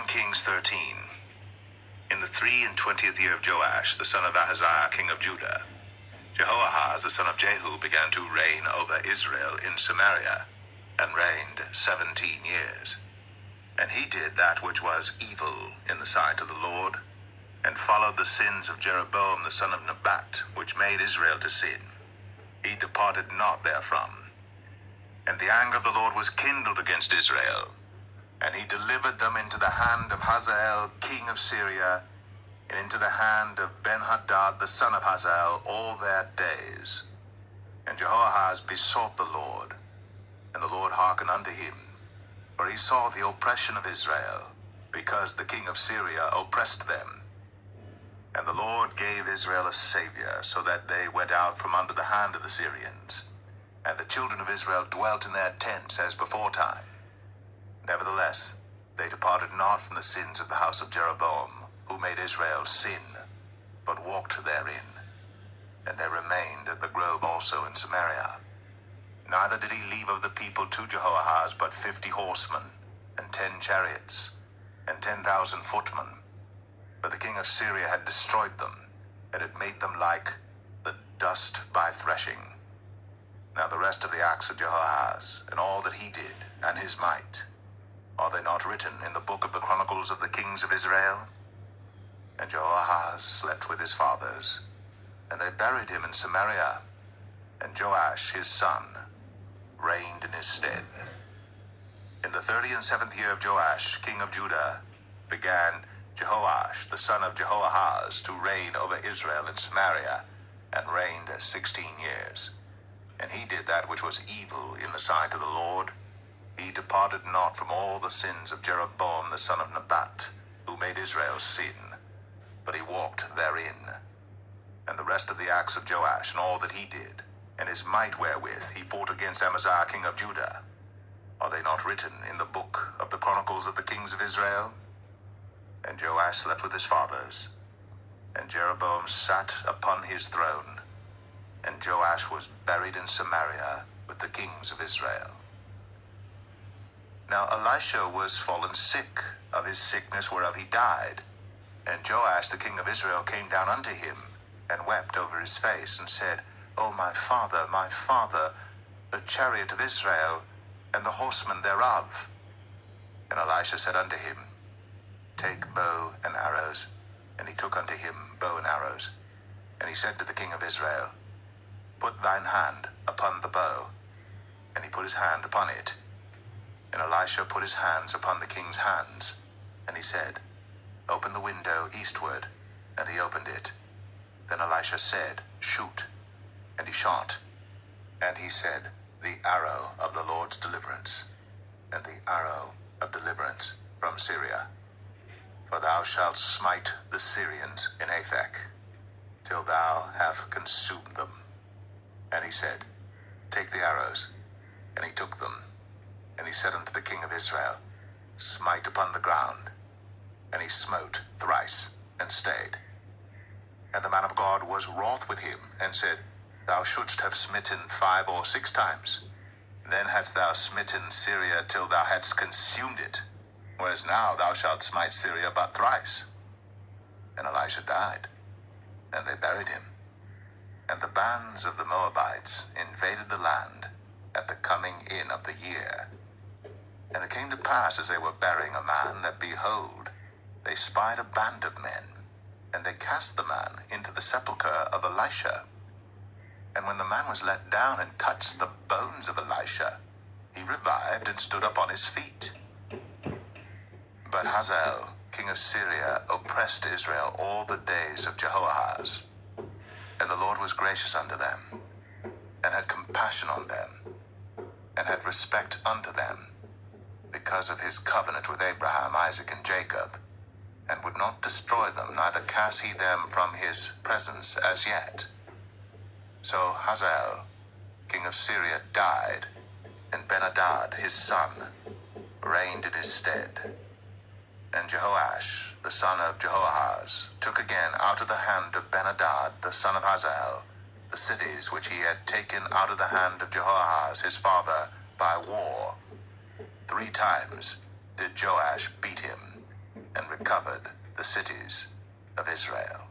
Kings 13. In the 23rd year of Joash, the son of Ahaziah, king of Judah, Jehoahaz, the son of Jehu, began to reign over Israel in Samaria, and reigned 17 years. And he did that which was evil in the sight of the Lord, and followed the sins of Jeroboam the son of Nebat, which made Israel to sin. He departed not therefrom. And the anger of the Lord was kindled against Israel, and he delivered them into the hand of Hazael king of Syria, and into the hand of Benhadad the son of Hazael all their days. And Jehoahaz besought the Lord, and the Lord hearkened unto him, for he saw the oppression of Israel, because the king of Syria oppressed them. And the Lord gave Israel a savior, so that they went out from under the hand of the Syrians, and the children of Israel dwelt in their tents as beforetime. Nevertheless, they departed not from the sins of the house of Jeroboam, who made Israel sin, but walked therein. And they remained at the grove also in Samaria. Neither did he leave of the people to Jehoahaz but 50 horsemen, and 10 chariots, and 10,000 footmen. For the king of Syria had destroyed them, and had made them like the dust by threshing. Now the rest of the acts of Jehoahaz, and all that he did, and his might, are they not written in the book of the Chronicles of the kings of Israel? And Jehoahaz slept with his fathers, and they buried him in Samaria, and Joash his son reigned in his stead. In the 37th year of Joash, king of Judah, began Jehoash the son of Jehoahaz to reign over Israel in Samaria, and reigned 16 years. And he did that which was evil in the sight of the Lord. He departed not from all the sins of Jeroboam the son of Nebat, who made Israel sin, but he walked therein. And the rest of the acts of Joash, and all that he did, and his might wherewith he fought against Amaziah king of Judah, are they not written in the book of the Chronicles of the kings of Israel? And Joash slept with his fathers, and Jeroboam sat upon his throne, and Joash was buried in Samaria with the kings of Israel. Now Elisha was fallen sick of his sickness whereof he died. And Joash the king of Israel came down unto him, and wept over his face, and said, O my father, the chariot of Israel, and the horsemen thereof. And Elisha said unto him, Take bow and arrows. And he took unto him bow and arrows. And he said to the king of Israel, Put thine hand upon the bow. And he put his hand upon it. And Elisha put his hands upon the king's hands. And he said, Open the window eastward. And he opened it. Then Elisha said, Shoot. And he shot. And he said, The arrow of the Lord's deliverance, and the arrow of deliverance from Syria. For thou shalt smite the Syrians in Aphek, till thou have consumed them. And he said, Take the arrows. And he took them. And he said unto the king of Israel, Smite upon the ground. And he smote thrice, and stayed. And the man of God was wroth with him, and said, Thou shouldst have smitten 5 or 6 times. Then hadst thou smitten Syria till thou hadst consumed it, whereas now thou shalt smite Syria but thrice. And Elisha died, and they buried him. And the bands of the Moabites invaded the land at the coming in of the year. And it came to pass, as they were burying a man, that, behold, they spied a band of men, and they cast the man into the sepulchre of Elisha. And when the man was let down and touched the bones of Elisha, he revived and stood up on his feet. But Hazael, king of Syria, oppressed Israel all the days of Jehoahaz. And the Lord was gracious unto them, and had compassion on them, and had respect unto them, because of his covenant with Abraham, Isaac, and Jacob, and would not destroy them, neither cast he them from his presence as yet. So Hazael, king of Syria, died, and Benhadad his son reigned in his stead. And Jehoash, the son of Jehoahaz, took again out of the hand of Benhadad the son of Hazael the cities which he had taken out of the hand of Jehoahaz his father by war. 3 times did Joash beat him, and recovered the cities of Israel.